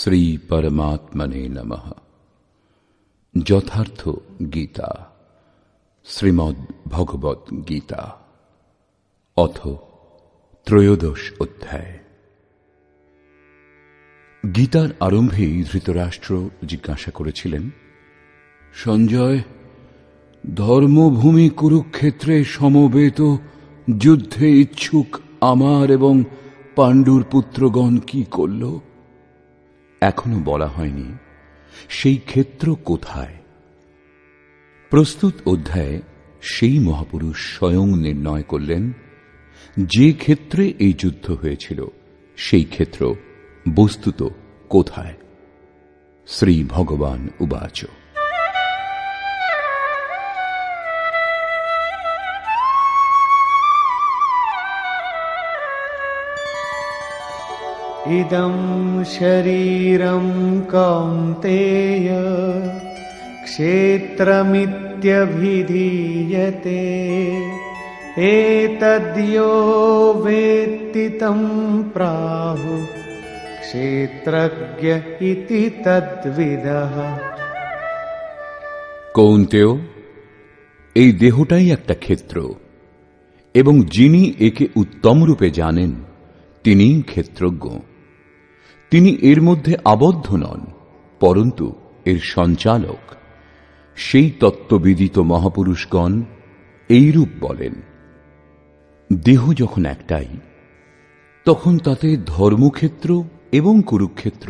শ্রী পরমাত্মনে নমঃ। যথার্থ গীতা, শ্রীমদ্ ভগবৎ গীতা, অথ ত্রয়োদশ অধ্যায়। গীতার আরম্ভেই ধৃতরাষ্ট্র জিজ্ঞাসা করেছিলেন, সঞ্জয়, ধর্মভূমি কুরুক্ষেত্রে সমবেত যুদ্ধে ইচ্ছুক আমার এবং পাণ্ডুর পুত্রগণ কি করল? এখনো বলা হয়নি সেই ক্ষেত্র কোথায়। প্রস্তুত অধ্যায়ে সেই মহাপুরুষ স্বয়ং নির্ণয় করলেন যে ক্ষেত্রে এই যুদ্ধ হয়েছিল সেই ক্ষেত্র বস্তুত কোথায়। শ্রী ভগবান উবাচ, ইদং শরীরং কৌন্তেয় ক্ষেত্রমিত্যভিধীয়তে এতদ্यो वेत्ति तं प्राहुः ক্ষেত্রজ্ঞ ইতি তদ্বিদঃ। কৌন্তেয়, এই দেহটাই একটা ক্ষেত্র এবং যিনি একে উত্তম রূপে জানেন তিনি ক্ষেত্রজ্ঞ। তিনি এর মধ্যে আবদ্ধ নন, পরন্তু এর সঞ্চালক। সেই তত্ত্ববিদিত মহাপুরুষগণ এইরূপ বলেন। দেহ যখন একটাই, তখন তাতে ধর্মক্ষেত্র এবং কুরুক্ষেত্র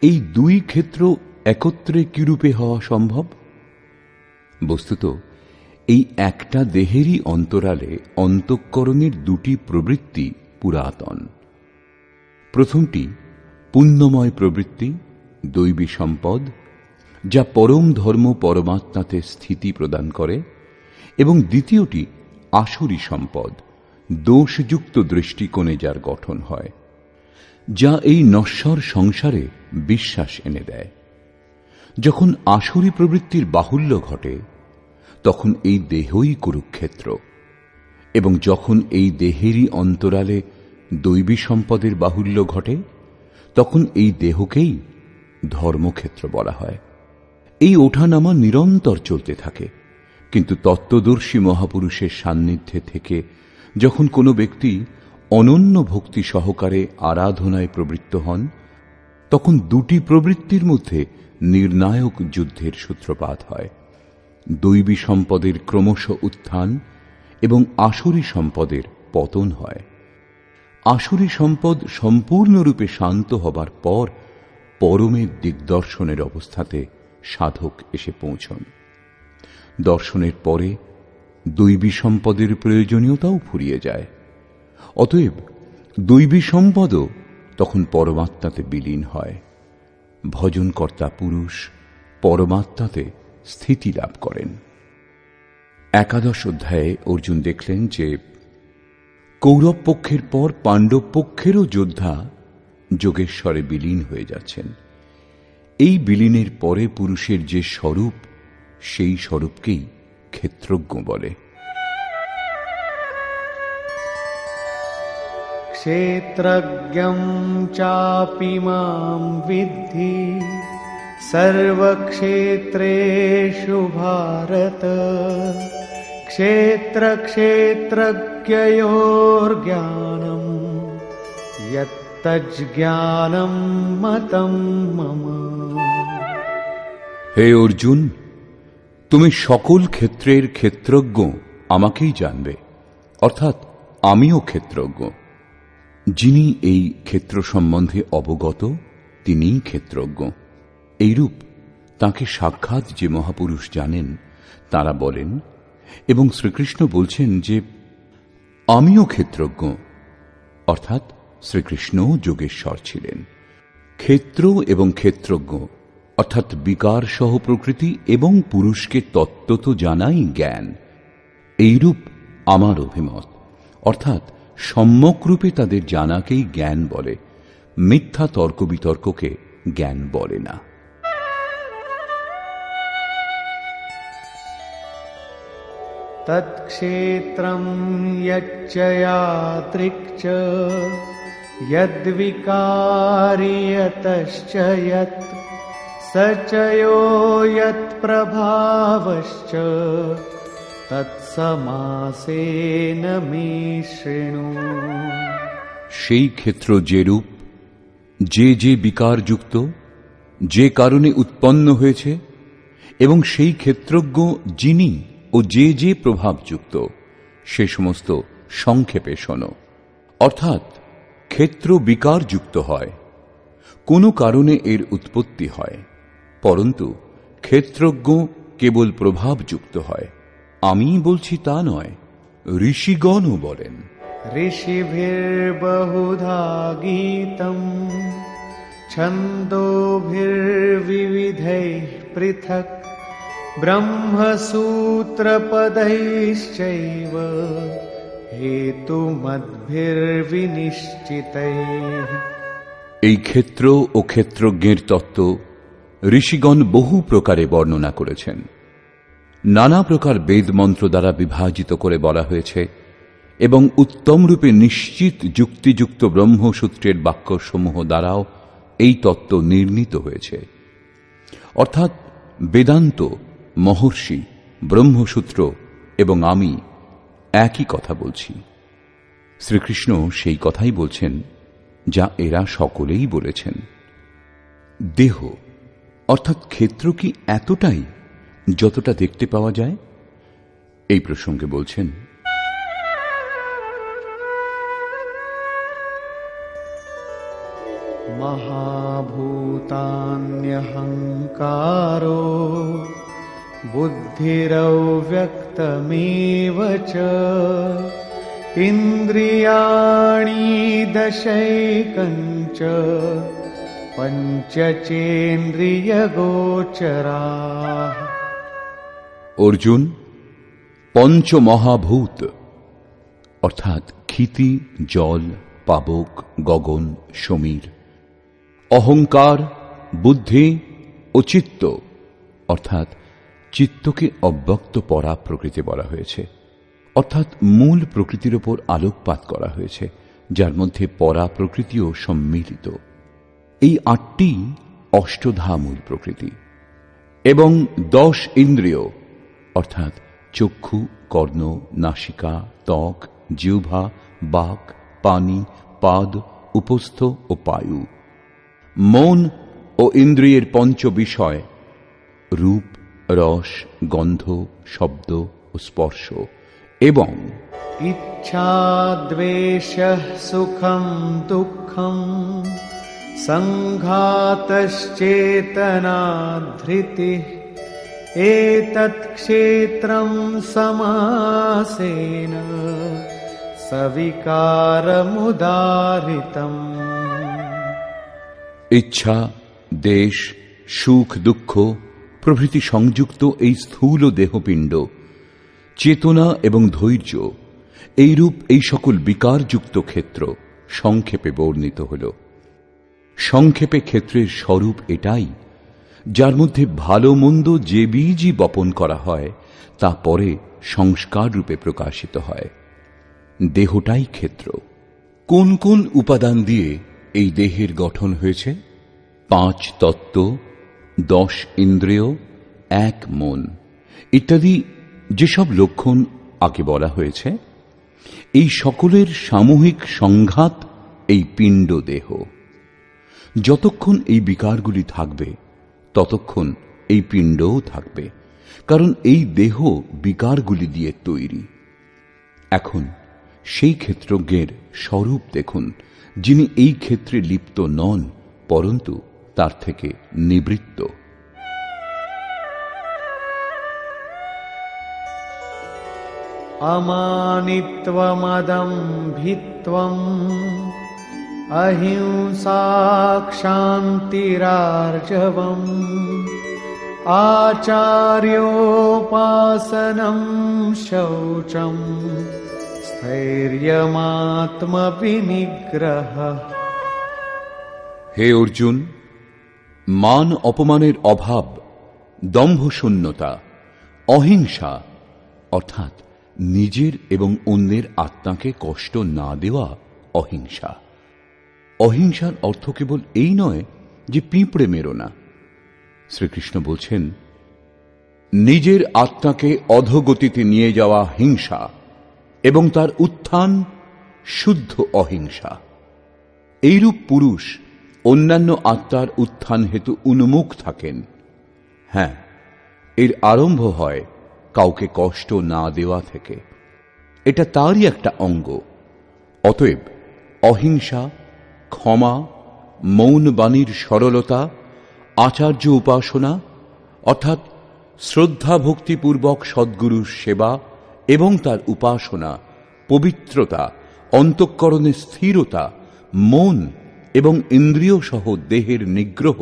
এই দুই ক্ষেত্র একত্রে কিরূপে হওয়া সম্ভব? বস্তুত এই একটা দেহেরই অন্তরালে অন্তঃকরণের দুটি প্রবৃত্তি পুরাতন। প্রথমটি পুণ্যময় প্রবৃত্তি, দৈবী সম্পদ, যা পরম ধর্ম পরমাত্মাতে স্থিতি প্রদান করে, এবং দ্বিতীয়টি আসুরী সম্পদ, দোষযুক্ত দৃষ্টিকোণে যার গঠন হয়, যা এই নশ্বর সংসারে বিশ্বাস এনে দেয়। যখন আসুরী প্রবৃত্তির বাহুল্য ঘটে তখন এই দেহই কুরুক্ষেত্র, এবং যখন এই দেহেরই অন্তরালে দৈবী সম্পদের বাহুল্য ঘটে তখন এই দেহকেই ধর্মক্ষেত্র বলা হয়। এই ওঠানামা নিরন্তর চলতে থাকে, কিন্তু তত্ত্বদর্শী মহাপুরুষের সান্নিধ্যে থেকে যখন কোনো ব্যক্তি অনন্য ভক্তি সহকারে আরাধনায় প্রবৃত্ত হন, তখন দুটি প্রবৃত্তির মধ্যে নির্ণায়ক যুদ্ধের সূত্রপাত হয়। দৈবী সম্পদের ক্রমশ উত্থান এবং আসুরী সম্পদের পতন হয়। আসুরী সম্পদ সম্পূর্ণরূপে শান্ত হবার পর পরমের দিগদর্শনের অবস্থাতে সাধক এসে পৌঁছন। দর্শনের পরে দৈবী সম্পদের প্রয়োজনীয়তাও ফুরিয়ে যায়। অতএব দৈবী সম্পদও তখন পরমাত্মাতে বিলীন হয়। ভজনকর্তা পুরুষ পরমাত্মাতে স্থিতি লাভ করেন। একাদশ অধ্যায়ে অর্জুন দেখলেন যে কৌরব পক্ষের পর পাণ্ডব পক্ষেরও যোদ্ধা যোগেশ্বরে বিলীন হয়ে যাচ্ছেন। এই বিলীনের পরে পুরুষের যে স্বরূপ, সেই স্বরূপকেই ক্ষেত্রজ্ঞ বলে। ক্ষেত্রজ্ঞং চাপি মাং বিদ্ধি সর্বক্ষেত্রেষু ভারত ক্ষেত্রক্ষেত্রজ্ঞয়োর্জ্ঞানম যত্তজ্জ্ঞানম মতং মম। হে অর্জুন, তুমি সকল ক্ষেত্রের ক্ষেত্রজ্ঞ আমাকেই জানবে, অর্থাৎ আমিও ক্ষেত্রজ্ঞ। যিনি এই ক্ষেত্র সম্বন্ধে অবগত তিনিই ক্ষেত্রজ্ঞ। এইরূপ তাঁকে সাক্ষাৎ যে মহাপুরুষ জানেন তাঁরা বলেন, এবং শ্রীকৃষ্ণ বলছেন যে আমিও ক্ষেত্রজ্ঞ, অর্থাৎ শ্রীকৃষ্ণ যোগেশ্বর ছিলেন। ক্ষেত্র এবং ক্ষেত্রজ্ঞ অর্থাৎ বিকার সহ প্রকৃতি এবং পুরুষকে তত্ত্বত জানাই জ্ঞান। এইরূপ আমার অভিমত, অর্থাৎ সম্যকরূপে তাদের জানাকেই জ্ঞান বলে, মিথ্যা তর্ক বিতর্ককে জ্ঞান বলে না। তৎক্ষেত্রং যচ্চ যাদৃক্ চ यद्विकारि यतश्च यत् स च यो यत्प्रभावश्च তৎসমাসেন মে শৃণু। সেই ক্ষেত্র যে রূপ, যে যে বিকারযুক্ত, যে কারণে উৎপন্ন হয়েছে, এবং সেই ক্ষেত্রজ্ঞ যিনি ও যে যে প্রভাবযুক্ত, সে সমস্ত সংক্ষেপে শোনো। অর্থাৎ ক্ষেত্র বিকারযুক্ত হয়, কোনো কারণে এর উৎপত্তি হয়, পরন্তু ক্ষেত্রজ্ঞ কেবল প্রভাবযুক্ত হয়। আমি বলছি তা নয়, ঋষিগণও বলেন। ঋষিভির্বহুধা গীতম ছন্দোভির্বিবিধৈঃ পৃথক্ ব্রহ্মসূত্রপदैश्चैव হেতুমদ্ভির্বিনিশ্চিতৈঃ। এই ক্ষেত্র ও ক্ষেত্রজ্ঞের তত্ত্ব ঋষিগণ বহু প্রকারে বর্ণনা করেছেন। নানা প্রকার বেদ মন্ত্র দ্বারা বিভাজিত করে বলা হয়েছে এবং উত্তম রূপে নিশ্চিত যুক্তিযুক্ত ব্রহ্মসূত্রের বাক্যসমূহ দ্বারাও এই তত্ত্ব নির্ণীত হয়েছে। অর্থাৎ বেদান্ত, মহর্ষি, ব্রহ্মসূত্র এবং আমি একই কথা বলছি। শ্রীকৃষ্ণ সেই কথাই বলছেন যা এরা সকলেই বলেছেন। দেহ অর্থাৎ ক্ষেত্র কি এতটাই যতটা দেখতে পাওয়া যায়? এই প্রসঙ্গে বলছেন, মহাভূতান্যহংকারো বুদ্ধিরব্যক্তমেব চ ইন্দ্রিয়াণি দশৈকঞ্চ পঞ্চচেন্দ্রিয়গোচরাঃ। অর্জুন, পঞ্চমহাভূত অর্থাৎ ক্ষিতি, জল, পাবক, গগন, সমীর, অহংকার, বুদ্ধি ও চিত্ত অর্থাৎ চিত্তকে অব্যক্ত পরা প্রকৃতি বলা হয়েছে। অর্থাৎ মূল প্রকৃতির উপর আলোকপাত করা হয়েছে, যার মধ্যে পরা প্রকৃতিও সম্মিলিত। এই আটটি অষ্টধা মূল প্রকৃতি। এবং 10 ইন্দ্রিয় অর্থাৎ চক্ষু, কর্ণ, নাসিকা, ত্বক, জিহ্বা, বাক, পানি, পাদ, উপস্থ ও পায়ু। মন ও ইন্দ্রিয়ের পঞ্চ বিষয় রূপ, রস, গন্ধ, শব্দ ও স্পর্শ। এবং ইচ্ছা, দ্বেষঃ, সুখম দুঃখম সংঘাতশ্চেতনা ধৃতিঃ এতৎ ক্ষেত্রম সমাসেন সবিকারমুদাহৃতম। ইচ্ছা, দেশ, সুখ, দুঃখ প্রভৃতি সংযুক্ত এই স্থূল দেহপিণ্ড, চেতনা এবং ধৈর্য, এইরূপ এই সকল বিকারযুক্ত ক্ষেত্র সংক্ষেপে বর্ণিত হল। সংক্ষেপে ক্ষেত্রের স্বরূপ এটাই, যার মধ্যে ভালো মন্দ যে বীজই বপন করা হয় তা পরে সংস্কার রূপে প্রকাশিত হয়। দেহটাই ক্ষেত্র। কোন কোন উপাদান দিয়ে এই দেহের গঠন হয়েছে? 5 তত্ত্ব, 10 ইন্দ্রিয়, 1 মন ইত্যাদি যেসব লক্ষণ আগে বলা হয়েছে, এই সকলের সামূহিক সংঘাত এই পিণ্ড দেহ। যতক্ষণ এই বিকারগুলি থাকবে ততক্ষণ এই পিণ্ডও থাকবে, কারণ এই দেহ বিকারগুলি দিয়ে তৈরি। এখন সেই ক্ষেত্রজ্ঞের স্বরূপ দেখুন, যিনি এই ক্ষেত্রে লিপ্ত নন, পরন্তু তার থেকে নিবৃত্ত। অমানিত্বমদম্ভিত্বম অহিংসা ক্ষান্তিরার্জবম আচার্যোপাসনম শৌচম স্থৈর্যমাত্মবিনিগ্রহ। হে অর্জুন, মান অপমানের অভাব, দম্ভশূন্যতা, অহিংসা অর্থাৎ নিজের এবং অন্যের আত্মাকে কষ্ট না দেওয়া অহিংসা, অহিংসার অর্থ কেবল এই নয় যে পিঁপড়ে মেরো না। শ্রীকৃষ্ণ বলছেন, নিজের আত্মাকে অধোগতিতে নিয়ে যাওয়া হিংসা এবং তার উত্থান শুদ্ধ অহিংসা। এইরূপ পুরুষ অন্যান্য আত্মার উত্থান হেতু উন্মুখ থাকেন। হ্যাঁ, এর আরম্ভ হয় কাউকে কষ্ট না দেওয়া থেকে। এটা তারই একটা অঙ্গ। অতএব অহিংসা, ক্ষমা, মৌন বাণীর সরলতা, আচার্য উপাসনা অর্থাৎ শ্রদ্ধা ভক্তিপূর্বক সদ্গুরুর সেবা এবং তার উপাসনা, পবিত্রতা, অন্তঃকরণের স্থিরতা, মন এবং ইন্দ্রিয় সহ দেহের নিগ্রহ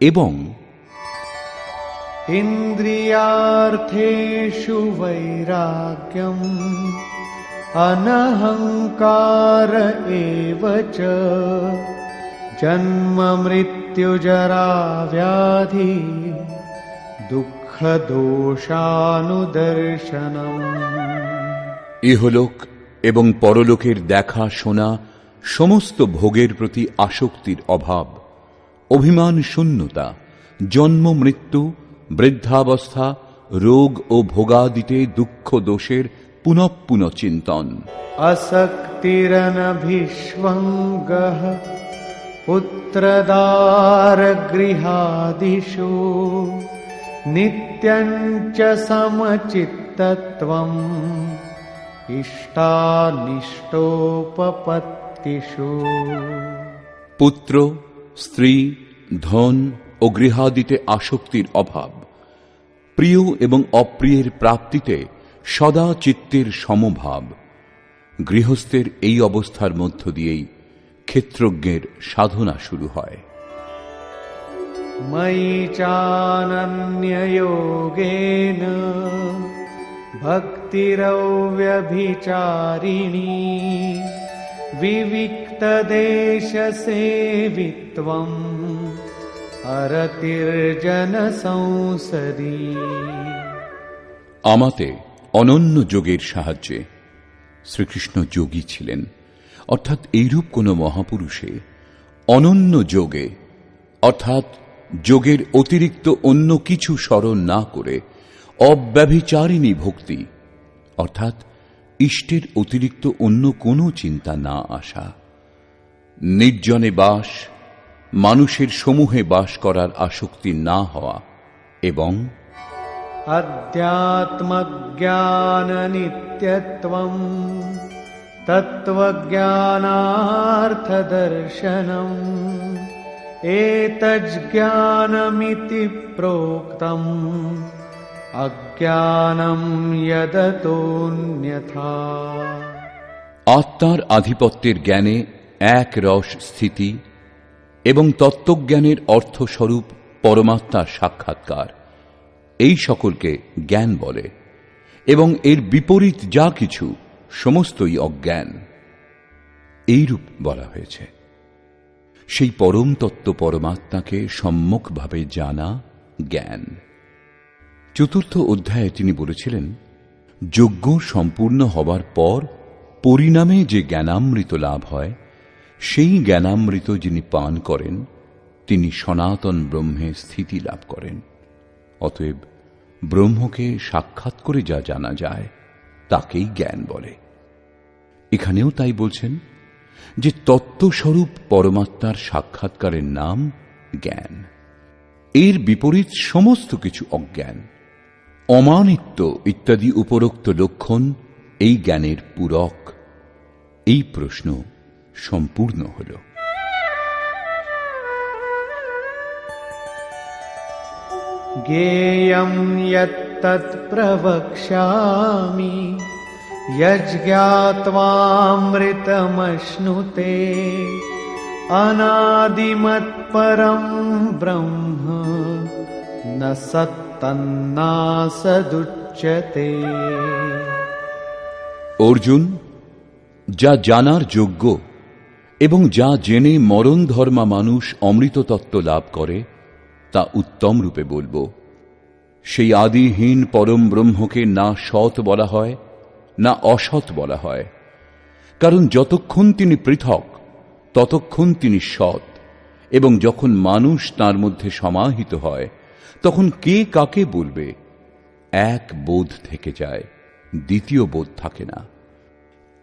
এবং ইন্দ্রিয়ার্থেষু বৈরাগ্যম অনহংকার এব চ জন্ম মৃত্যু জরা ব্যাধি দুঃখ দোষানুদর্শনম। ইহলোক এবং পরলোকের দেখা শোনা সমস্ত ভোগের প্রতি আসক্তির অভাব, অভিমান শূন্যতা, জন্ম মৃত্যু, বৃদ্ধাবস্থা, রোগ ও ভোগাদিতে দুঃখ দোষের পুনঃ পুনঃ চিন্তন। আসক্তিরনভিষ্বঙ্গঃ পুত্রদার গৃহাদিষু নিত্যং চ সমচিত্তত্বম ইষ্টানিষ্টোপপত্তিষু। পুত্র, স্ত্রী, ধন ও গৃহাদিতে আসক্তির অভাব, প্রিয় এবং অপ্রিয়ের প্রাপ্তিতে সদা চিত্তের সমভাব। গৃহস্থের এই অবস্থার মধ্য দিয়েই ক্ষেত্রজ্ঞের সাধনা শুরু হয়। ময়ি চানন্যযোগেন ভক্তিরব্যভিচারিণী বিবিক্তদেশসেবিত্বম অরতির্জন সংসদী। আমাতে অনন্য যোগের সাহায্যে, শ্রীকৃষ্ণ যোগী ছিলেন, অর্থাৎ এইরূপ কোন মহাপুরুষে অনন্য যোগে অর্থাৎ যোগের অতিরিক্ত অন্য কিছু স্মরণ না করে অব্যভিচারিণী ভক্তি অর্থাৎ ইষ্টের অতিরিক্ত অন্য কোনো চিন্তা না আসা, নির্জনে বাস, মানুষের সমূহে বাস করার আসক্তি না হওয়া এবং অধ্যাত্মজ্ঞান নিত্যত্বম তত্ত্বজ্ঞানার্থদর্শনম এতজ্জ্ঞানমিতি প্রোক্তম অজ্ঞানম যদতোন্যথা। আত্মার আধিপত্যের জ্ঞানে এক রস স্থিতি এবং তত্ত্বজ্ঞানের অর্থস্বরূপ পরমাত্মার সাক্ষাৎকার, এই সকলকে জ্ঞান বলে এবং এর বিপরীত যা কিছু সমস্তই অজ্ঞান। এইরূপ বলা হয়েছে। সেই পরম তত্ত্ব পরমাত্মাকে সম্যকভাবে জানা জ্ঞান। চতুর্থ অধ্যায়ে তিনি বলেছিলেন, যজ্ঞ সম্পূর্ণ হবার পর পরিণামে যে জ্ঞানামৃত লাভ হয়, সেই জ্ঞানামৃত যিনি পান করেন তিনি সনাতন ব্রহ্মে স্থিতি লাভ করেন। অতএব ব্রহ্মকে সাক্ষাৎ করে যা জানা যায় তাকেই জ্ঞান বলে। এখানেও তাই বলছেন যে তত্ত্বস্বরূপ পরমাত্মার সাক্ষাৎকারের নাম জ্ঞান। এর বিপরীত সমস্ত কিছু অজ্ঞান, অমানিত্ব ইত্যাদি উপরোক্ত লক্ষণ এই জ্ঞানের পূরক। এই প্রশ্ন সম্পূর্ণ হল। জ্ঞেয়ং যত্তৎ প্রবক্ষ্যামি যজ্ঞাত্বামৃতমশ্নুতে অনাদিমৎপরং ব্রহ্ম ন সত্তন্নাসদুচ্যতে। অর্জুন, যা জানার যোগ্য এবং যা জেনে মরণ ধর্মা মানুষ অমৃত তত্ত্ব লাভ করে তা উত্তম রূপে বলবো। সেই আদিহীন পরম ব্রহ্মকে না সৎ বলা হয় না অসৎ বলা হয়, কারণ যতক্ষণ তিনি পৃথক ততক্ষণ তিনি সৎ, এবং যখন মানুষ তার মধ্যে সমাহিত হয় তখন কে কাকে বলবে? এক বোধ থেকে যায়, দ্বিতীয় বোধ থাকে না।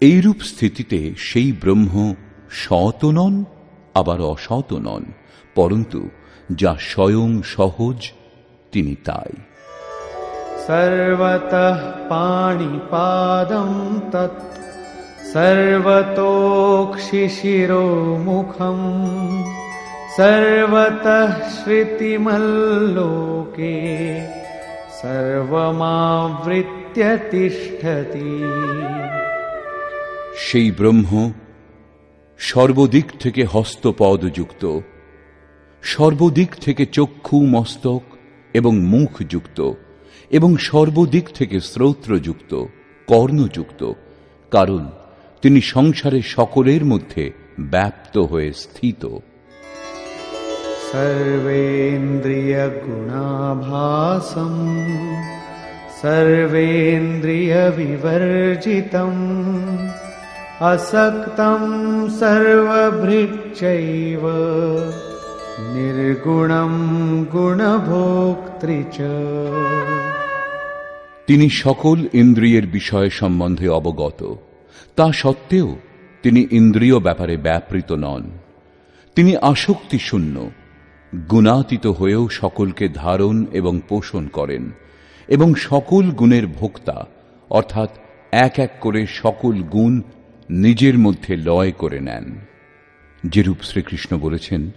এইরূপ স্থিতিতে সেই ব্রহ্ম সৎ নন, আবার অসৎ নন, পরন্তু যা স্বয়ং সহজ তিনি তাই। सर्वतः पाणिपादं तत् सर्वतोक्षिशिरोमुखम् सर्वतः श्रुतिमल्लोके सर्वमावृत्य तिष्ठति। সেই ব্রহ্ম সর্বদিক থেকে হস্তপদযুক্ত, সর্বদিক থেকে চক্ষু মস্তক এবং মুখ যুক্ত, এবং সর্বদিক থেকে শ্রোত্রযুক্ত, কর্ণযুক্ত, কারণ তিনি সংসারে সকলের মধ্যে ব্যাপ্ত হয়ে স্থিত। सर्वेन्द्रिय गुणाभासं सर्वेन्द्रिय विवर्जितम् असक्तं सर्वभृच्चैव निर्गुणं गुणभोक्तृ च। তিনি সকল ইন্দ্রিয়ের বিষয় সম্বন্ধে অবগত, তা সত্ত্বেও তিনি ইন্দ্রিয় ব্যাপারে ব্যাপৃত নন। তিনি আসক্তি শূন্য, গুণাতীত হয়েও সকলকে ধারণ এবং পোষণ করেন, এবং সকল গুণের ভোক্তা, অর্থাৎ এক এক করে সকল গুণ নিজের মধ্যে লয় করে নেন। যেরূপ শ্রীকৃষ্ণ বলেছেন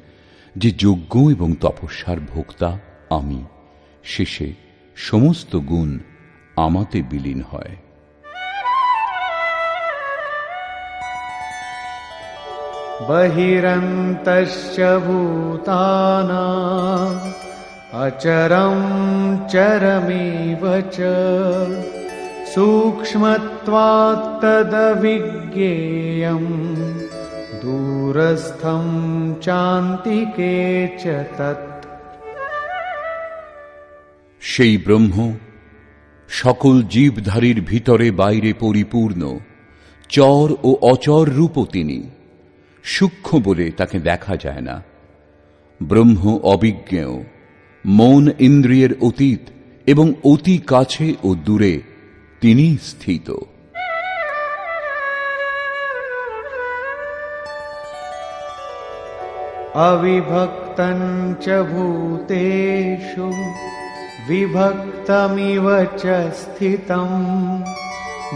যে যজ্ঞ এবং তপস্যার ভোক্তা আমি, শেষে সমস্ত গুণ আমাতে বিলীন হয়। बहिरन्तश्च भूतानाम् अचरं चरमेव च सूक्ष्मत्वात् तदविज्ञेयम् दूरस्थं चान्तिके च तत्। সেই ব্রহ্ম সকল জীবধারীর ভিতরে বাইরে পরিপূর্ণ, চর ও অচর রূপও তিনি। সূক্ষ্ম বলে তাকে দেখা যায় না। ব্রহ্ম অবিজ্ঞেয়, মন ইন্দ্রিয়ের অতীত এবং অতি কাছে ও দূরে তিনি স্থিত। अविभक्तं च भूतेषु विभक्तमिव च स्थितं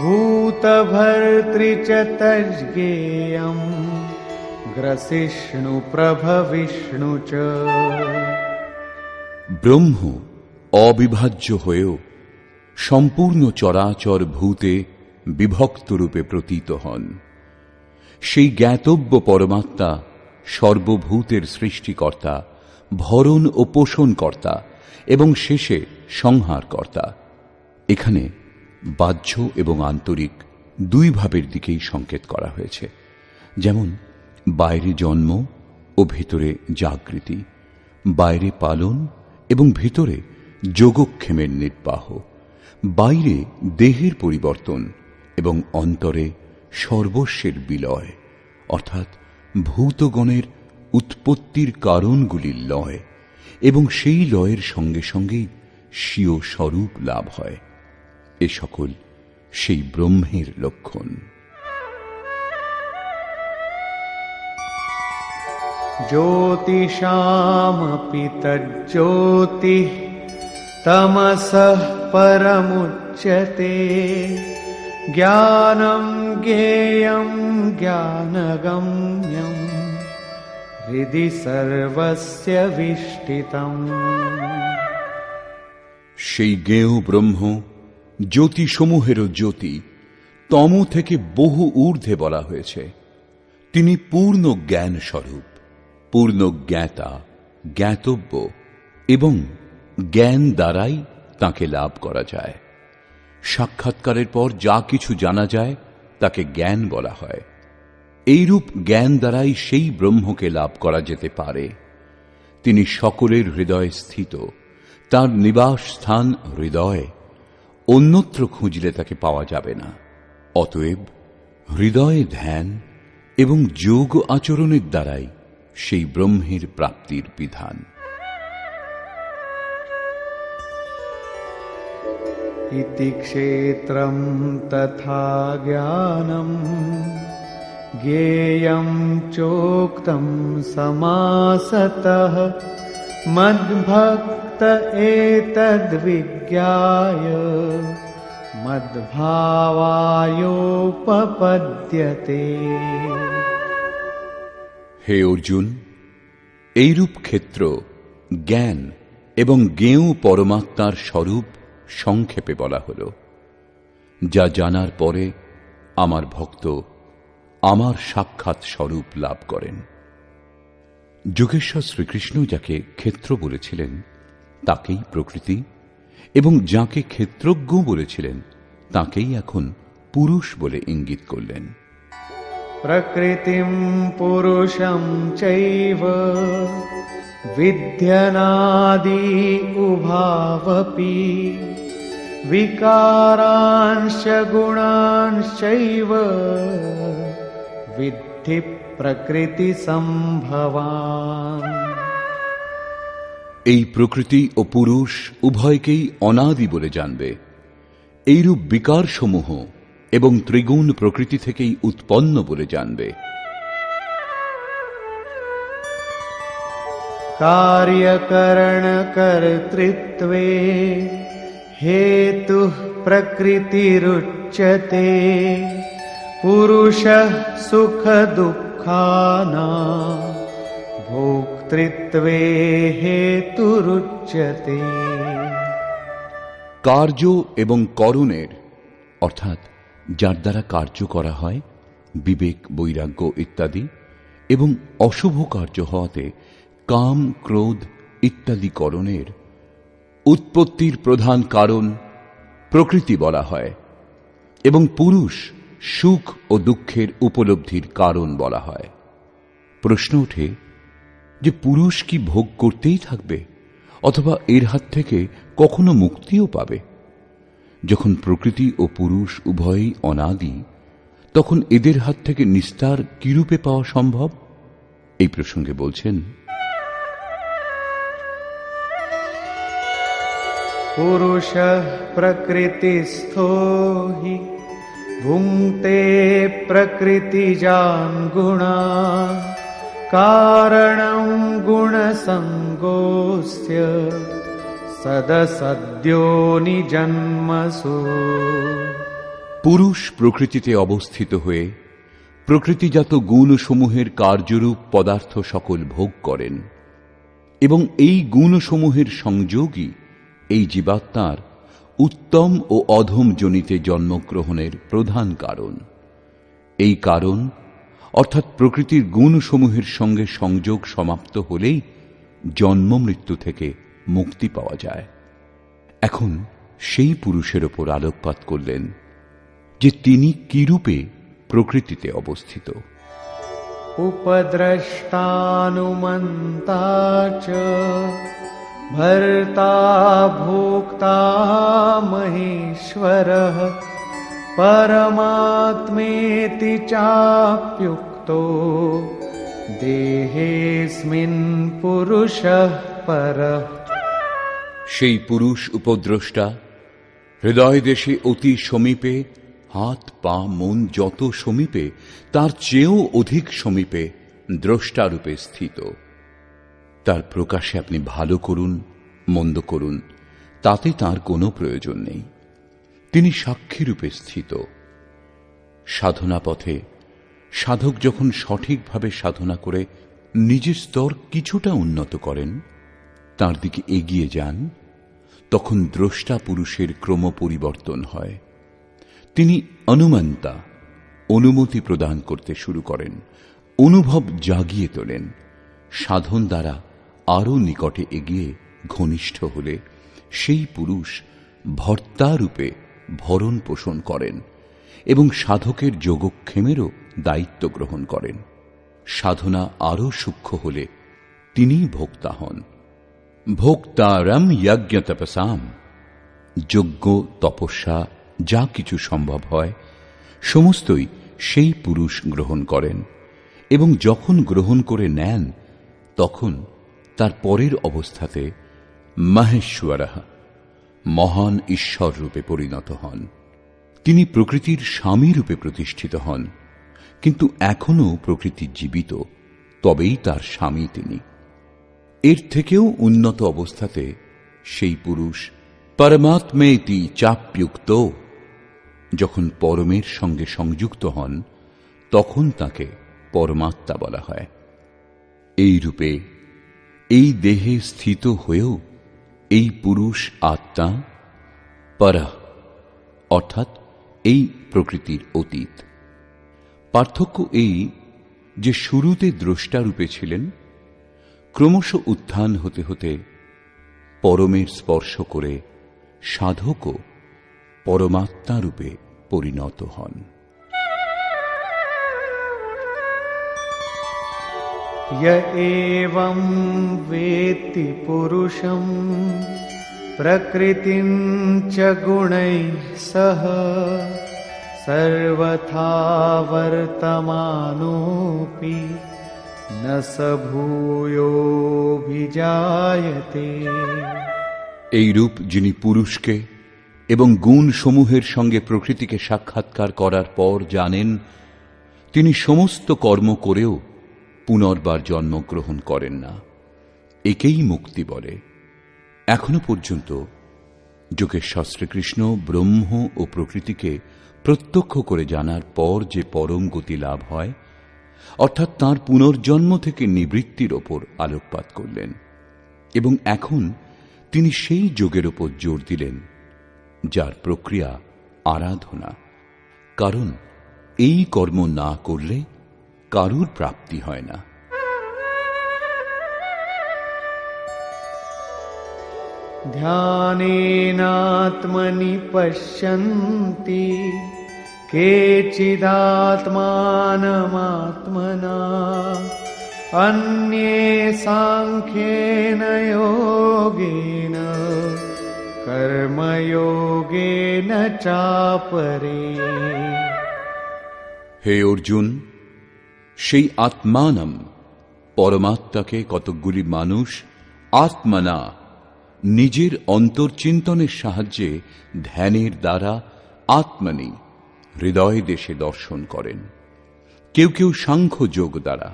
भूतभर्तृ च तज्ज्ञेयम् ग्रसिष्णु प्रभविष्णु च। ব্রহ্ম অবিভাজ্য হয়েও সম্পূর্ণ চরাচর ভূতে বিভক্ত রূপে প্রতীত হন। সেই জ্ঞাতব্য পরমাত্মা সর্বভূতের সৃষ্টিকর্তা, ভরণ ও পোষণকর্তা এবং শেষে সংহারকর্তা। এখানে বাহ্য এবং আন্তরিক দুই ভাবের দিকেই সংকেত করা হয়েছে, যেমন বাইরে জন্ম ও ভেতরে জাগৃতি, বাইরে পালন এবং ভেতরে যোগক্ষেমের নির্বাহ, বাইরে দেহের পরিবর্তন এবং অন্তরে সর্বস্বের বিলয়, অর্থাৎ ভূতগণের উৎপত্তির কারণগুলির লয়, এবং সেই লয়ের সঙ্গে সঙ্গেই স্বীয় স্বরূপ লাভ হয়। এ সকল সেই ব্রহ্মের লক্ষণ। ज्योतिषामपि तज्ज्योतिः तमसः परमुच्यते ज्ञानं ज्ञेयं ज्ञानगम्यं हृदि सर्वस्य विष्ठितम्। সেই জ্ঞেয় ব্রহ্ম জ্যোতিসমূহেরও জ্যোতি, তম থেকে বহু ঊর্ধ্বে বলা হয়েছে। তিনি পূর্ণ জ্ঞান স্বরূপ, পূর্ণ জ্ঞাতা, জ্ঞাতব্য, এবং জ্ঞান দ্বারাই তাকে লাভ করা যায়। সাক্ষাৎকারের পর যা কিছু জানা যায় তাকে জ্ঞান বলা হয়। এইরূপ জ্ঞান দ্বারাই সেই ব্রহ্মকে লাভ করা যেতে পারে। তিনি সকলের হৃদয়ে স্থিত, তার নিবাস স্থান হৃদয়, অন্যত্র খুঁজলে তাকে পাওয়া যাবে না। অতএব হৃদয়ে ধ্যান এবং যোগ আচরণের দ্বারাই সেই ব্রহ্মের প্রাপ্তির বিধান। ইতি ক্ষেত্রম তথা জ্ঞানম জ্ঞেয়ং চোক্তম সমাসতঃ মদ্ভক্ত এতদ্বিজ্ঞায় মদ্ভাবায়োপপদ্যতে। হে অর্জুন, এইরূপ ক্ষেত্র, জ্ঞান এবং জ্ঞেয় পরমাত্মার স্বরূপ সংক্ষেপে বলা হল, যা জানার পরে আমার ভক্ত আমার সাক্ষাৎ স্বরূপ লাভ করেন। যোগেশ্বর শ্রীকৃষ্ণ যাকে ক্ষেত্র বলেছিলেন তাকেই প্রকৃতি, এবং যাকে ক্ষেত্রজ্ঞ বলেছিলেন তাকেই এখন পুরুষ বলে ইঙ্গিত করলেন। প্রকৃতিম পুরুষম চৈব বিদ্যনাদি উভাবপি বিকারাংশ গুণাংশৈব বিদ্ধি প্রকৃতি সম্ভবান। এই প্রকৃতি ও পুরুষ উভয়কেই অনাদি বলে জানবে। এইরূপ বিকারসমূহ এবং ত্রিগুণ প্রকৃতি থেকেই উৎপন্ন বলে জানবে। कार्यकरण कर्तृत्वे हेतुः प्रकृतिरुच्यते पुरुषः सुख दुःखानां भोक्तृत्वे हेतुरुच्यते। কার্য এবং করণের, অর্থাৎ যার দ্বারা কার্য করা হয়, বিবেক, বৈরাগ্য ইত্যাদি, এবং অশুভ কার্য হওয়াতে কাম, ক্রোধ ইত্যাদি করণের উৎপত্তির প্রধান কারণ প্রকৃতি বলা হয়, এবং পুরুষ সুখ ও দুঃখের উপলব্ধির কারণ বলা হয়। প্রশ্ন ওঠে যে পুরুষ কি ভোগ করতেই থাকবে, অথবা এর হাত থেকে কখনো মুক্তিও পাবে? যখন প্রকৃতি ও পুরুষ উভয়ই অনাদি, তখন এদের হাত থেকে নিস্তার কিরূপে পাওয়া সম্ভব? এই প্রসঙ্গে বলছেন, পুরুষঃ প্রকৃতিস্থো হি ভুঙ্ক্তে প্রকৃতিজান গুণান কারণং গুণসঙ্গোস্য সদসদ্যোনি জন্মসু। পুরুষ প্রকৃতিতে অবস্থিত হয়ে প্রকৃতিজাত গুণসমূহের কার্যরূপ পদার্থ সকল ভোগ করেন, এবং এই গুণসমূহের সংযোগই এই জীবাত্মার উত্তম ও অধম যোনিতে জন্মগ্রহণের প্রধান কারণ। এই কারণ অর্থাৎ প্রকৃতির গুণসমূহের সঙ্গে সংযোগ সমাপ্ত হলেই জন্ম মৃত্যু থেকে মুক্তি পাওয়া যায়। এখন সেই পুরুষের ওপর আলোকপাত করলেন যে তিনি কিরূপে প্রকৃতিতে অবস্থিত। উপদ্রষ্টানুমন্তা চ ভর্তা ভোক্তা মহেশ্বরঃ পরমাত্মেতি চাপ্যুক্তো দেহেস্মিন পুরুষঃ পরঃ। সেই পুরুষ উপদ্রষ্টা, হৃদয় দেশে অতি সমীপে, হাত পা মন যত সমীপে তার চেয়েও অধিক সমীপে দ্রষ্টারূপে স্থিত। তার প্রকাশে আপনি ভালো করুন, মন্দ করুন, তাতে তার কোনো প্রয়োজন নেই। তিনি সাক্ষীরূপে স্থিত। সাধনা পথে সাধক যখন সঠিকভাবে সাধনা করে নিজের স্তর কিছুটা উন্নত করেন, তার দিকে এগিয়ে যান, তখন দ্রষ্টা পুরুষের ক্রম পরিবর্তন হয়। তিনি অনুমন্তা, অনুমতি প্রদান করতে শুরু করেন, অনুভব জাগিয়ে তোলেন। সাধন দ্বারা আরও নিকটে এগিয়ে ঘনিষ্ঠ হলে সেই পুরুষ ভর্তারূপে ভরণ পোষণ করেন এবং সাধকের যোগক্ষেমেরও দায়িত্ব গ্রহণ করেন। সাধনা আরও সূক্ষ্ম হলে তিনিই ভোক্তা হন। ভোক্তারম যজ্ঞ তপসাম, যজ্ঞ তপস্যা যা কিছু সম্ভব হয় সমস্তই সেই পুরুষ গ্রহণ করেন এবং যখন গ্রহণ করে নেন তখন তার পরের অবস্থাতে মহেশ্বরঃ মহান ঈশ্বর রূপে পরিণত হন। তিনি প্রকৃতির স্বামী রূপে প্রতিষ্ঠিত হন, কিন্তু এখনও প্রকৃতি জীবিত, তবেই তার স্বামী তিনি। এর থেকেও উন্নত অবস্থাতে সেই পুরুষ পরমাত্মেতি চাপ্যুক্ত, যখন পরমের সঙ্গে সংযুক্ত হন তখন তাকে পরমাত্মা বলা হয়। এই রূপে এই দেহে স্থিত হয়েও এই পুরুষ আত্মা পরঃ অর্থাৎ এই প্রকৃতির অতীত। পার্থক্য এই যে শুরুতে দ্রষ্টারূপে ছিলেন, ক্রমশ উত্থান হতে হতে পরমের স্পর্শ করে সাধকও পরমাত্মারূপে পরিণত হন। य एवं वेत्ति पुरुषं प्रकृतिं च गुणैः सह सर्वथा वर्तमानोऽपि न स भूयोऽभिजायते। এই রূপ যিনি পুরুষকে এবং গুণ সমূহের সঙ্গে প্রকৃতিকে সাক্ষাৎকার করার পর জানেন, তিনি সমস্ত কর্ম করেও পুনর্বার জন্মগ্রহণ করেন না। একেই মুক্তি বলে। এখনো পর্যন্ত যোগেশ্বর শ্রীকৃষ্ণ ব্রহ্ম ও প্রকৃতিকে প্রত্যক্ষ করে জানার পর যে পরম গতি লাভ হয়, অর্থাৎ তাঁর পুনর্জন্ম থেকে নিবৃত্তির ওপর আলোকপাত করলেন, এবং এখন তিনি সেই যোগের ওপর জোর দিলেন যার প্রক্রিয়া আরাধনা। কারণ এই কর্ম না করলে কারুর প্রাপ্তি হয় না। ध्यानेनात्मनि पश्यन्ति केचिदात्मानमात्मना अन्ये सांख्येन योगेन कर्मयोगेन चापरे। হে অর্জুন, সেই আত্মানম পরমাত্মাকে কতকগুলি মানুষ আত্মনা নিজের অন্তর্চিন্তনের সাহায্যে ধ্যানের দ্বারা আত্মনি হৃদয় দেশে দর্শন করেন। কেউ কেউ সাংখ্য যোগ দ্বারা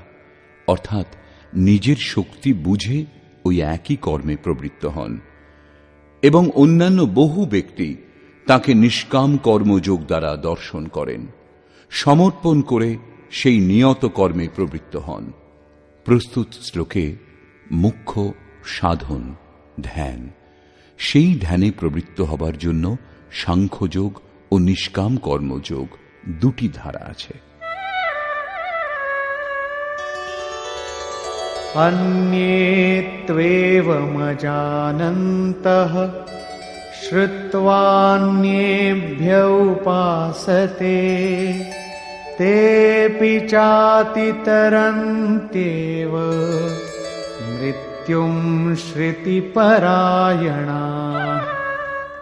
অর্থাৎ নিজের শক্তি বুঝে ওই একই কর্মে প্রবৃত্ত হন, এবং অন্যান্য বহু ব্যক্তি তাকে নিষ্কাম কর্মযোগ দ্বারা দর্শন করেন, সমর্পণ করে সেই নিয়ত কর্মে প্রবৃত্ত হন। প্রস্তুত শ্লোকে মুখ্য সাধন ধ্যান, সেই ধ্যানে প্রবৃত্ত হবার জন্য সাংখ্যযোগ ও নিষ্কাম কর্মযোগ দুটি ধারা আছে। अन्ये त्वेवमजानन्तः श्रुत्वान्येभ्य उपासते तेऽपि चातितरन्त्येव मृत्युं श्रुतिपरायणा।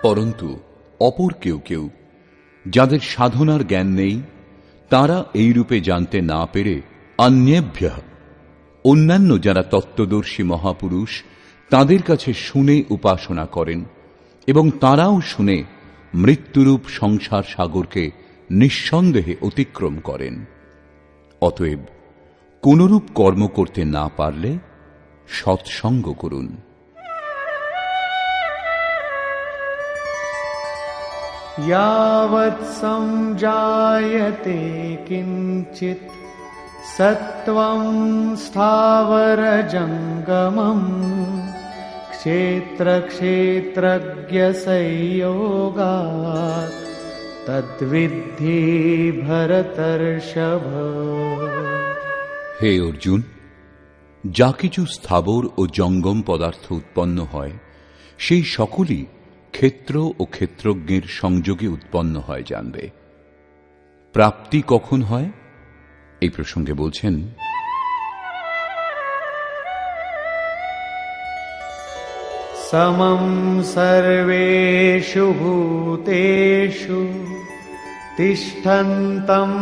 পরন্তু অপর কেউ কেউ যাদের সাধনার জ্ঞান নেই, তারা এই রূপে জানতে না পেরে অন্যেভ্য অন্যান্য যারা তত্ত্বদর্শী মহাপুরুষ তাদের কাছে শুনে উপাসনা করেন, এবং তারাও শুনে মৃত্যুরূপ সংসার সাগরকে নিঃসন্দেহে অতিক্রম করেন। অতএব কোনরূপ কর্ম করতে না পারলে সৎসঙ্গ করুন। यावत् संजायते किञ्चित् सत्त्वं स्थावरजङ्गमम् क्षेत्रक्षेत्रज्ञसंयोगात् तद्विद्धि भरतर्षभ। হে অর্জুন, যা কিছু স্থাবর ও জঙ্গম পদার্থ উৎপন্ন হয় সেই সকলই ক্ষেত্র ও ক্ষেত্রজ্ঞের সংযোগে উৎপন্ন হয় জানবে। প্রাপ্তি কখন হয় এই প্রসঙ্গে বলছেন, समं सर्वेषु भूतेषु तिष्ठन्तं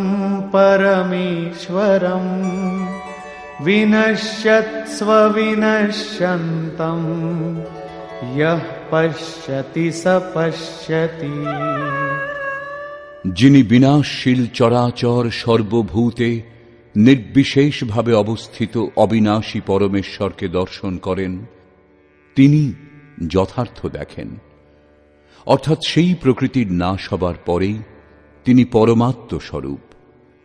परमेश्वरम् विनश्यत्स्व विनश्यन्तं यः पश्यति स पश्यति। যিনি বিনাশশীল চরাচর সর্বভূতে নির্বিশেষভাবে অবস্থিত অবিনাশী পরমেশ্বরকে দর্শন করেন, তিনি যথার্থ দেখেন। অর্থাৎ সেই প্রকৃতির নাশ হবার পরেই তিনি পরমাত্ম স্বরূপ,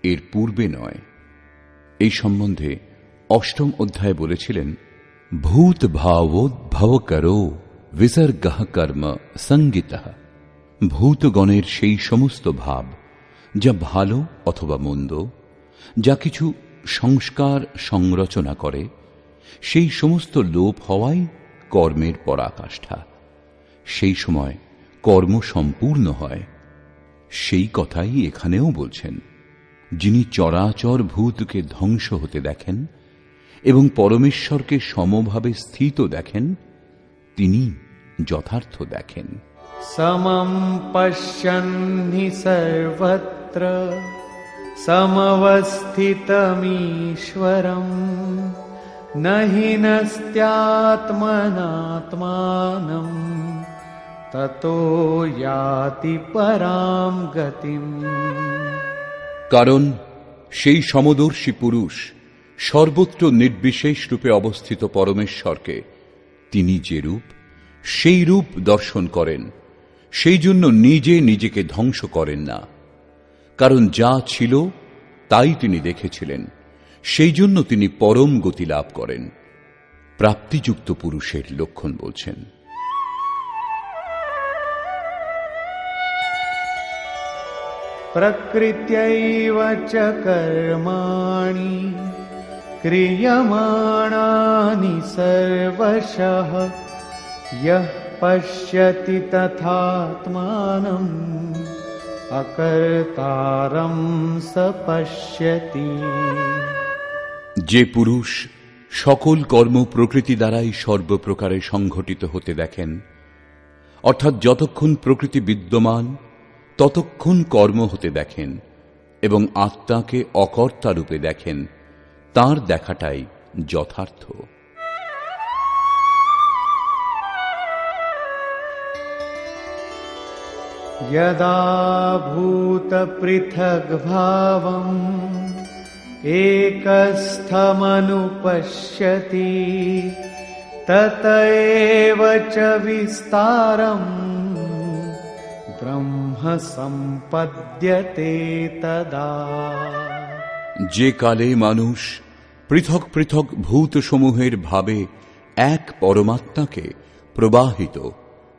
এর পূর্বে নয়। এই সম্বন্ধে অষ্টম অধ্যায়ে বলেছিলেন, ভূত ভাবোদ্ভব করো বিসর্গঃ কর্ম সঙ্গীতঃ। ভূতগণের সেই সমস্ত ভাব, যা ভালো অথবা মন্দ, যা কিছু সংস্কার সংরচনা করে, সেই সমস্ত লোপ হওয়াই কর্মের পরাকাষ্ঠা। সেই সময় কর্ম সম্পূর্ণ হয়। সেই কথাই এখানেও বলছেন। যিনি চরাচর ভূতকে ধ্বংস হতে দেখেন এবং পরমেশ্বরকে সমভাবে স্থিত দেখেন, তিনি যথার্থ দেখেন। समं पश्यन् हि सर्वत्र समवस्थितमीश्वरम् न हि नस्त्यात्मनात्मानं ततो याति परां गतिम्। কারণ সেই সমদর্শী পুরুষ সর্বত্র নির্বিশেষ রূপে অবস্থিত পরমেশ্বরকে তিনি যে রূপ, সেই রূপ দর্শন করেন। সেই জন্য নিজে নিজেকে ধ্বংস করেন না। কারণ যা ছিল তাই তিনি দেখেছিলেন, সেই জন্য তিনি পরম গতি লাভ করেন। প্রাপ্তিযুক্ত পুরুষের লক্ষণ বলছেন। प्रकृत्यैव च कर्माणि क्रियमाणानि सर्वशः यः पश्यति तथात्मानम् अकर्तारं स पश्यति। যে পুরুষ সকল কর্ম প্রকৃতি দ্বারাই সর্বপ্রকারে সংঘটিত হতে দেখেন, অর্থাৎ যতক্ষণ প্রকৃতি বিদ্যমান ততক্ষণ কর্ম হতে দেখেন এবং আত্মাকে অকর্তা রূপে দেখেন, তাঁর দেখাটাই যথার্থ। यदा भूतपृथग्भावम् एकस्थमनुपश्यति तत एव च विस्तारम् ब्रह्म सम्पद्यते तदा। যে কালে মানুষ পৃথক পৃথক ভূতসমূহের ভাবে এক পরমাত্মাকে প্রবাহিত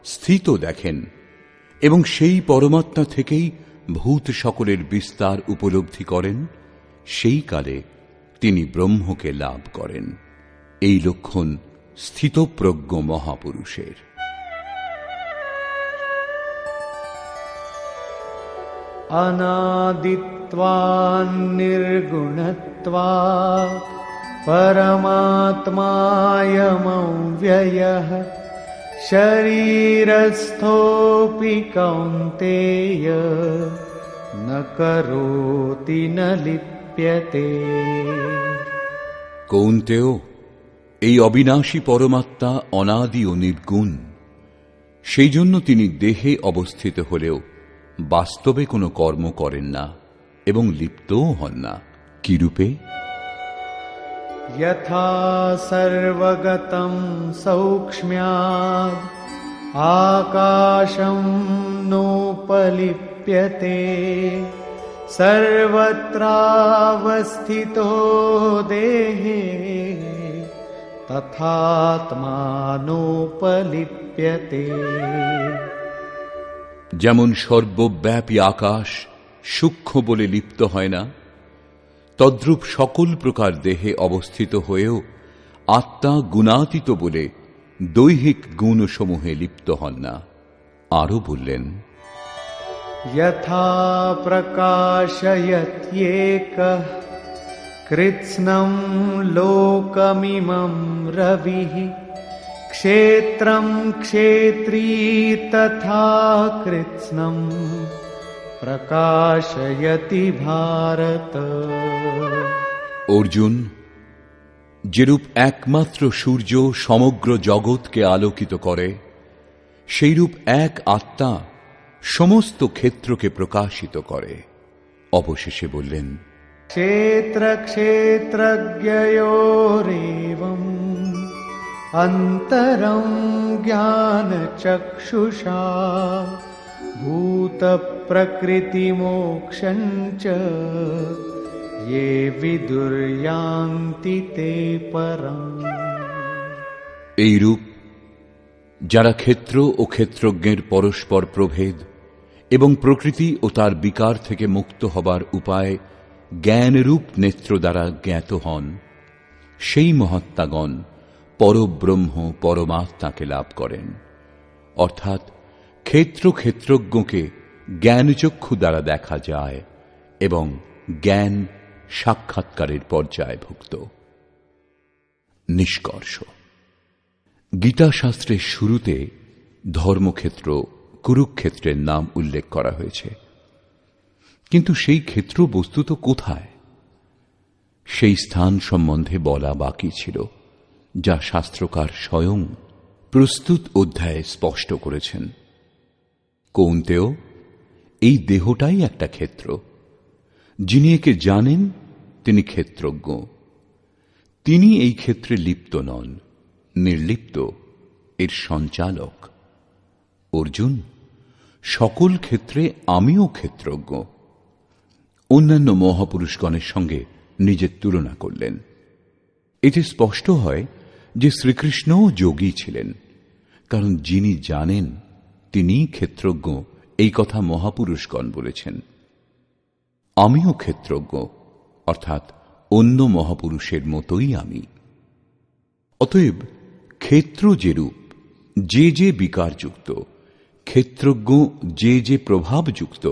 স্থিত দেখেন এবং সেই পরমাত্মা থেকেই ভূত সকলের বিস্তার উপলব্ধি করেন, সেই কালে তিনি ব্রহ্মকে লাভ করেন। এই লক্ষণ স্থিতপ্রজ্ঞ মহাপুরুষের। अनादित्वान् निर्गुणत्वात् परमात्मायमव्ययः शरीरस्थोऽपि कौन्तेय न करोति न लिप्यते। কৌন্তেয়, এই অবিনাশী পরমাত্মা অনাদি ও নির্গুণ। সেই জন্য তিনি দেহে অবস্থিত হলেও বাস্তবে কোনো কর্ম করেন না এবং লিপ্তও হন না। কিরূপে? यथा सर्वगतं सौक्ष्म्याद् आकाशं नोपलिप्यते सर्वत्रावस्थितो देहे तथात्मानोपलिप्यते। যেমন সর্বব্যাপী আকাশ সূক্ষ্ম বলে লিপ্ত হয় না, তদ্রূপ সকল প্রকার দেহে অবস্থিত হয়েও আত্মা গুণাতীত বলে দৈহিক গুণসমূহে লিপ্ত হন না। আরো বললেন, यथा प्रकाशयत्येकः कृत्स्नं लोकमिमं रविः क्षेत्रं क्षेत्री तथा कृत्स्नं प्रकाशयति भारत। অর্জুন, যেরূপ একমাত্র সূর্য সমগ্র জগৎকে আলোকিত করে, সেইরূপ এক আত্মা সমস্ত ক্ষেত্রকে প্রকাশিত করে। অবশেষে বললেন, क्षेत्र क्षेत्रज्ञयोरेवम् अन्तरं ज्ञानचक्षुषा भूतप्रकृतिमोक्षं च ये विदुर्यान्ति ते परम्। এইরূপ যারা ক্ষেত্র ও ক্ষেত্রজ্ঞের পরস্পর প্রভেদ এবং প্রকৃতি ও তার বিকার থেকে মুক্ত হবার উপায় জ্ঞানরূপ নেত্র দ্বারা জ্ঞাত হন, সেই মহাত্মাগণ পরব্রহ্ম পরমাত্মাকে লাভ করেন। অর্থাৎ ক্ষেত্র ক্ষেত্রজ্ঞকে জ্ঞানচক্ষু দ্বারা দেখা যায় এবং জ্ঞান সাক্ষাৎকারের পর্যায়ভুক্ত। নিষ্কর্ষ: গীতাশাস্ত্রের শুরুতে ধর্মক্ষেত্র কুরুক্ষেত্রের নাম উল্লেখ করা হয়েছে, কিন্তু সেই ক্ষেত্র বস্তুত কোথায়, সেই স্থান সম্বন্ধে বলা বাকি ছিল, যা শাস্ত্রকার স্বয়ং প্রস্তুত অধ্যায়ে স্পষ্ট করেছেন। কৌন্তেয়, এই দেহটাই একটা ক্ষেত্র। যিনি একে জানেন তিনি ক্ষেত্রজ্ঞ। তিনি এই ক্ষেত্রে লিপ্ত নন, নির্লিপ্ত, এর সঞ্চালক। অর্জুন, সকল ক্ষেত্রে আমিও ক্ষেত্রজ্ঞ। অন্যান্য মহাপুরুষগণের সঙ্গে নিজের তুলনা করলেন। এতে স্পষ্ট হয় যে শ্রীকৃষ্ণও যোগী ছিলেন, কারণ যিনি জানেন তিনিই ক্ষেত্রজ্ঞ, এই কথা মহাপুরুষগণ বলেছেন। আমিও ক্ষেত্রজ্ঞ, অর্থাৎ অন্য মহাপুরুষের মতোই আমি। অতএব ক্ষেত্র যেরূপ যে যে বিকারযুক্ত, ক্ষেত্রজ্ঞ যে যে প্রভাবযুক্ত,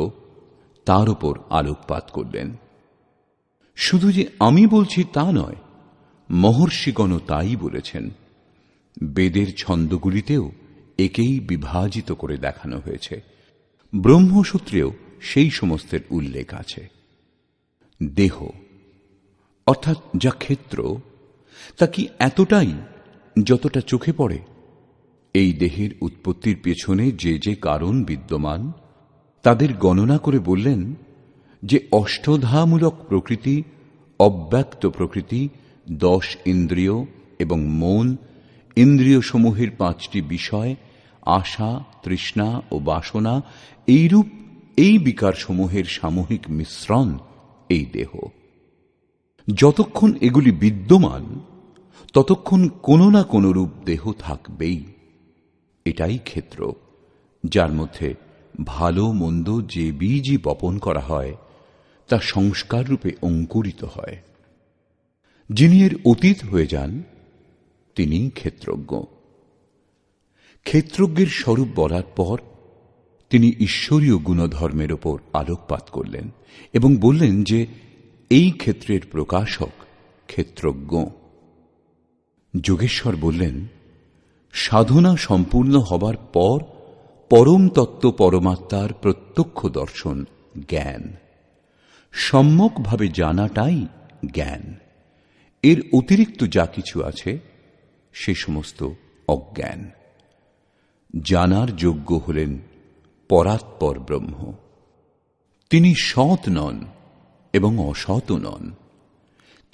তার উপর আলোকপাত করলেন। শুধু যে আমি বলছি তা নয়, মহর্ষিগণও তাই বলেছেন। বেদের ছন্দগুলিতেও একেই বিভাজিত করে দেখানো হয়েছে। ব্রহ্মসূত্রেও সেই সমস্তের উল্লেখ আছে। দেহ অর্থাৎ যা ক্ষেত্র, তা কি এতটাই যতটা চোখে পড়ে? এই দেহের উৎপত্তির পেছনে যে যে কারণ বিদ্যমান, তাদের গণনা করে বললেন যে অষ্টধামূলক প্রকৃতি, অব্যক্ত প্রকৃতি, 10 ইন্দ্রিয় এবং মন, ইন্দ্রিয়সমূহের 5টি বিষয়, আশা, তৃষ্ণা ও বাসনা, এইরূপ এই বিকারসমূহের সামূহিক মিশ্রণ এই দেহ। যতক্ষণ এগুলি বিদ্যমান, ততক্ষণ কোনো না কোনো রূপ দেহ থাকবেই। এটাই ক্ষেত্র, যার মধ্যে ভালো মন্দ যে বীজই বপন করা হয়, তা সংস্কার রূপে অঙ্কুরিত হয়। যিনি এর অতীত হয়ে যান, তিনি ক্ষেত্রজ্ঞ। ক্ষেত্রজ্ঞের স্বরূপ বলার পর তিনি ঈশ্বরীয় গুণধর্মের ওপর আলোকপাত করলেন এবং বললেন যে এই ক্ষেত্রের প্রকাশক ক্ষেত্রজ্ঞ। যোগেশ্বর বললেন, সাধনা সম্পূর্ণ হবার পর পরম তত্ত্ব পরমাত্মার প্রত্যক্ষ দর্শন জ্ঞান। সম্যকভাবে জানাটাই জ্ঞান। এর অতিরিক্ত যা কিছু আছে সে সমস্ত অজ্ঞান। জানার যোগ্য হলেন পরাৎপর ব্রহ্ম। তিনি সৎ নন এবং অসৎও নন।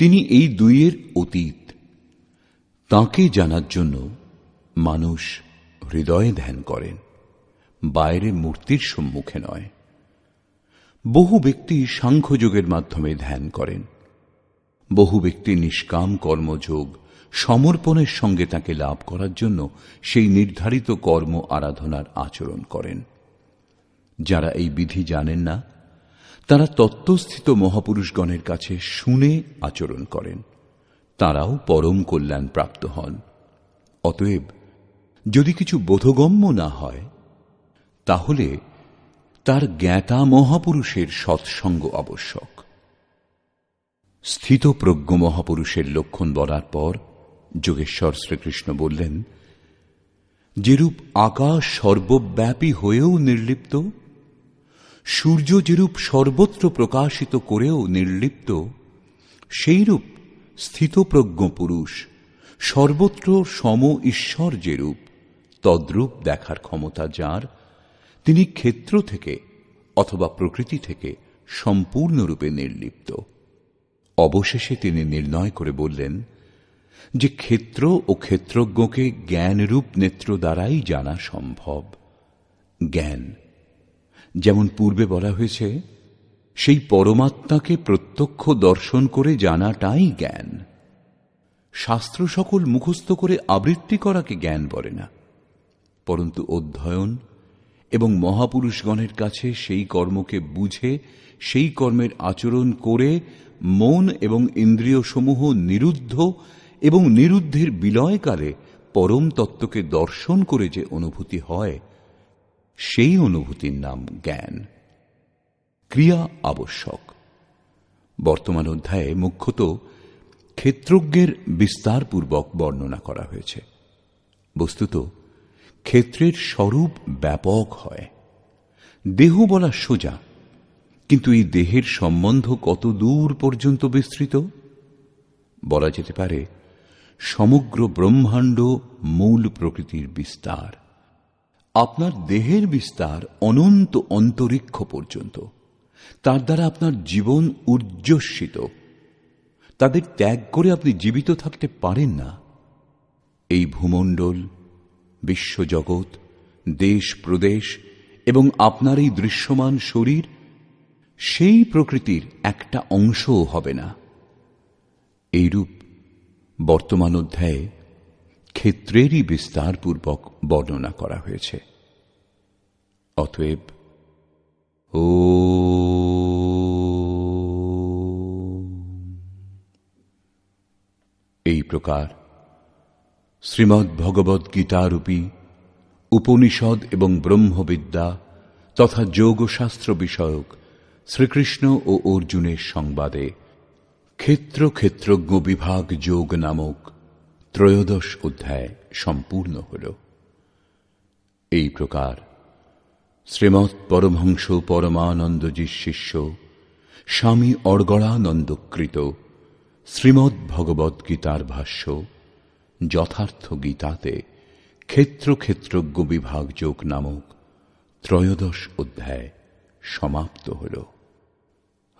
তিনি এই দুইয়ের অতীত। তাঁকে জানার জন্য মানুষ হৃদয়ে ধ্যান করেন, বাইরে মূর্তির সম্মুখে নয়। বহু ব্যক্তি সাংখ্যযোগের মাধ্যমে ধ্যান করেন। বহু ব্যক্তি নিষ্কাম কর্মযোগ সমর্পণের সঙ্গে তাকে লাভ করার জন্য সেই নির্ধারিত কর্ম আরাধনার আচরণ করেন। যারা এই বিধি জানেন না, তারা তত্ত্বস্থিত মহাপুরুষগণের কাছে শুনে আচরণ করেন। তারাও পরম কল্যাণ প্রাপ্ত হন। অতএব যদি কিছু বোধগম্য না হয়, তাহলে তার জ্ঞাতা মহাপুরুষের সৎসঙ্গ আবশ্যক। স্থিতপ্রজ্ঞ মহাপুরুষের লক্ষণ বলার পর যোগেশ্বর শ্রীকৃষ্ণ বললেন, যেরূপ আকাশ সর্বব্যাপী হয়েও নির্লিপ্ত, সূর্য যেরূপ সর্বত্র প্রকাশিত করেও নির্লিপ্ত, সেইরূপ স্থিতপ্রজ্ঞ পুরুষ সর্বত্র সম ঈশ্বর যেরূপ তদ্রূপ দেখার ক্ষমতা যার, তিনি ক্ষেত্র থেকে অথবা প্রকৃতি থেকে সম্পূর্ণরূপে নির্লিপ্ত। অবশেষে তিনি নির্ণয় করে বললেন যে ক্ষেত্র ও ক্ষেত্রজ্ঞকে জ্ঞানরূপ নেত্র দ্বারাই জানা সম্ভব। জ্ঞান, যেমন পূর্বে বলা হয়েছে, সেই পরমাত্মাকে প্রত্যক্ষ দর্শন করে জানাটাই জ্ঞান। শাস্ত্র সকল মুখস্থ করে আবৃত্তি করাকে জ্ঞান বলে না, পরন্তু অধ্যয়ন এবং মহাপুরুষগণের কাছে সেই কর্মকে বুঝে সেই কর্মের আচরণ করে মন এবং ইন্দ্রিয়সমূহ নিরুদ্ধ এবং নিরুদ্ধের বিলয়কালে পরম তত্ত্বকে দর্শন করে যে অনুভূতি হয়, সেই অনুভূতির নাম জ্ঞান। ক্রিয়া আবশ্যক। বর্তমান অধ্যায়ে মুখ্যত ক্ষেত্রজ্ঞের বিস্তারপূর্বক বর্ণনা করা হয়েছে। বস্তুত ক্ষেত্রের স্বরূপ ব্যাপক হয়। দেহ বলা সোজা, কিন্তু এই দেহের সম্বন্ধ কত দূর পর্যন্ত বিস্তৃত? বলা যেতে পারে সমগ্র ব্রহ্মাণ্ড মূল প্রকৃতির বিস্তার। আপনার দেহের বিস্তার অনন্ত অন্তরিক্ষ পর্যন্ত। তার দ্বারা আপনার জীবন উর্জ্বস্বিত। তাদের ত্যাগ করে আপনি জীবিত থাকতে পারেন না। এই ভূমণ্ডল, বিশ্বজগৎ, দেশ প্রদেশ এবং আপনার এই দৃশ্যমান শরীর সেই প্রকৃতির একটা অংশও হবে না। এইরূপ বর্তমান অধ্যায়ে ক্ষেত্রেরই বিস্তারপূর্বক বর্ণনা করা হয়েছে। অতএব এই প্রকার শ্রীমদ্ ভগবদ্ গীতারূপী উপনিষদ এবং ব্রহ্মবিদ্যা তথা যোগশাস্ত্র বিষয়ক শ্রীকৃষ্ণ ও অর্জুনের সংবাদে ক্ষেত্র ক্ষেত্রজ্ঞ বিভাগ যোগ নামক ত্রয়োদশ অধ্যায় সম্পূর্ণ হল। এই প্রকার শ্রীমৎ পরমহংস পরমানন্দজির শিষ্য স্বামী অর্গড়ানন্দকৃত শ্রীমদ্ ভগবদ্ গীতার ভাষ্য যথার্থ গীতাতে ক্ষেত্র ক্ষেত্রজ্ঞ বিভাগ যোগ নামক ত্রয়োদশ অধ্যায় সমাপ্ত হল।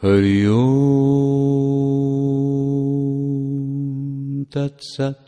হরি ওম তৎসৎ।